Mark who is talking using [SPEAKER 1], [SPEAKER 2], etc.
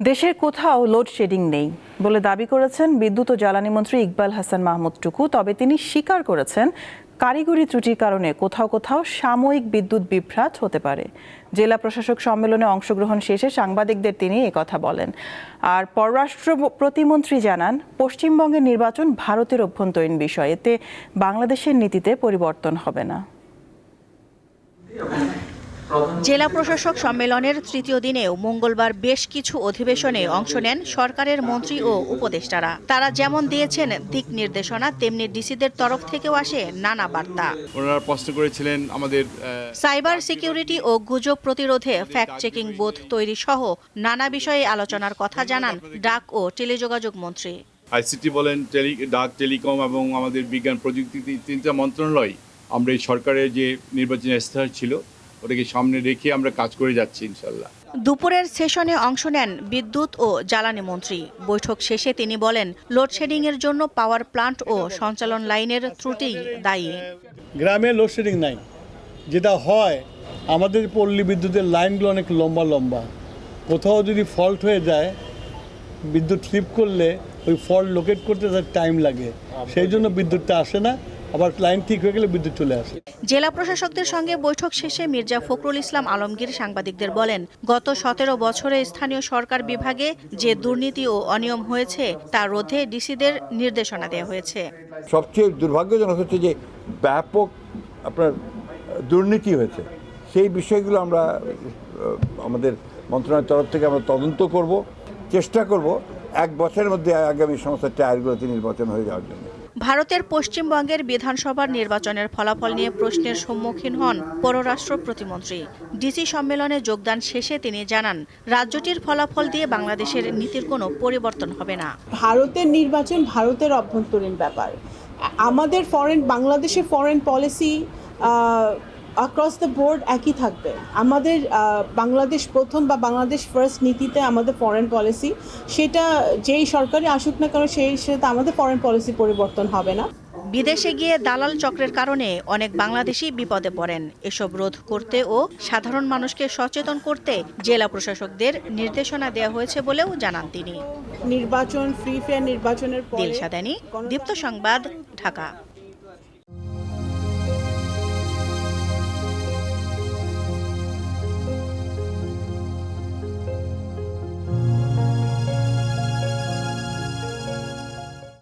[SPEAKER 1] দেশের কোথাও লোডশেডিং নেই বলে দাবি করেছেন বিদ্যুৎ ও জ্বালানি মন্ত্রী ইকবাল হাসান মাহমুদ টুকু। তবে তিনি স্বীকার করেছেন কারিগরি ত্রুটির কারণে কোথাও কোথাও সাময়িক বিদ্যুৎ বিভ্রাট হতে পারে। জেলা প্রশাসক সম্মেলনে অংশগ্রহণ শেষে সাংবাদিকদের তিনি একথা বলেন। আর পররাষ্ট্র প্রতিমন্ত্রী জানান, পশ্চিমবঙ্গের নির্বাচন ভারতের অভ্যন্তরীণ বিষয়, এতে বাংলাদেশের নীতিতে পরিবর্তন হবে না।
[SPEAKER 2] জেলা প্রশাসক সম্মেলনের তৃতীয় দিনেও মঙ্গলবার বেশ কিছু অধিবেশনে অংশ নেন সরকারের মন্ত্রী ও উপদেষ্টারা। তারা যেমন দিয়েছেন দিক নির্দেশনা, তেমনি ডিসিদের তরফ থেকেও আসে নানা বার্তা।
[SPEAKER 3] ওনারা প্রশ্ন করেছিলেন আমাদের
[SPEAKER 2] সাইবার সিকিউরিটি ও গুজব প্রতিরোধে ফ্যাক্ট চেকিং বোথ তৈরি সহ নানা বিষয়ে আলোচনার কথা জানান ডাক ও টেলিযোগাযোগ মন্ত্রী।
[SPEAKER 3] আইসিটি বলেন, ডাক, টেলিকম এবং আমাদের বিজ্ঞান প্রযুক্তি, তিনটা মন্ত্রণালয় আমরা এই সরকারের যে নির্বাচনী ইস্তেহার ছিল ওটাকে সামনে রেখে আমরা কাজ করে যাচ্ছি ইনশাল্লাহ।
[SPEAKER 2] দুপুরের সেশনে অংশ নেন বিদ্যুৎ ও জ্বালানি মন্ত্রী। বৈঠক শেষে তিনি বলেন, লোডশেডিং এর জন্য পাওয়ার প্লান্ট ও সঞ্চালন লাইনের ত্রুটি দায়ী।
[SPEAKER 4] গ্রামে লোডশেডিং নাই, যেটা হয় আমাদের পল্লী বিদ্যুতের লাইনগুলো অনেক লম্বা লম্বা। কোথাও যদি ফল্ট হয়ে যায়, বিদ্যুৎ স্লিপ করলে ওই ফল্ট লোকেট করতে তার টাইম লাগে, সেই জন্য বিদ্যুৎটা আসে না। আবার লাইন ঠিক হয়ে গেলে বিদ্যুৎ চলে আসে।
[SPEAKER 2] জেলা প্রশাসকদের সঙ্গে বৈঠক শেষে মির্জা ফখরুল ইসলাম আলমগীর সাংবাদিকদের বলেন, গত 17 বছরে স্থানীয় সরকার বিভাগে যে দুর্নীতি ও অনিয়ম হয়েছে তা রোধে ডিসিদের নির্দেশনা দেওয়া হয়েছে।
[SPEAKER 5] সবচেয়ে দুর্ভাগ্যজনক হচ্ছে যে ব্যাপক আপনার দুর্নীতি হয়েছে। সেই বিষয়গুলো আমরা আমাদের মন্ত্রণালয়ের তরফ থেকে আমরা তদন্ত করব, চেষ্টা করব 1 বছরের মধ্যে আগামী সমস্ত টায়ারগুলোতে নির্বাচন হয়ে যাওয়ার জন্য।
[SPEAKER 2] ভারতের পশ্চিমবঙ্গের বিধানসভার নির্বাচনের ফলাফল নিয়ে প্রশ্নের সম্মুখীন হন পররাষ্ট্র প্রতিমন্ত্রী। ডিসি সম্মেলনে যোগদান শেষে তিনি জানান, রাজ্যটির ফলাফল দিয়ে বাংলাদেশের নীতির কোনো পরিবর্তন হবে না।
[SPEAKER 6] ভারতের নির্বাচন ভারতের অভ্যন্তরীণ ব্যাপার। আমাদের বাংলাদেশের foreign policy across the board একই থাকবে। আমাদের বাংলাদেশ প্রথম বা বাংলাদেশ ফার্স্ট নীতিতে আমাদের ফরেন পলিসি, সেটা যেই সরকারই আসুক না কেন সেই সাথে আমাদের ফরেন পলিসি পরিবর্তন হবে না।
[SPEAKER 2] বিদেশে গিয়ে দালাল চক্রের কারণে অনেক বাংলাদেশি বিপদে পড়েন। এসব রোধ করতে ও সাধারণ মানুষকে সচেতন করতে জেলা প্রশাসকদের নির্দেশনা দেওয়া হয়েছে বলেও জানান তিনি।
[SPEAKER 6] নির্বাচন ফ্রি ফেয়ার নির্বাচনের পরে
[SPEAKER 2] দিলশা দানি, দীপ্ত সংবাদ, ঢাকা।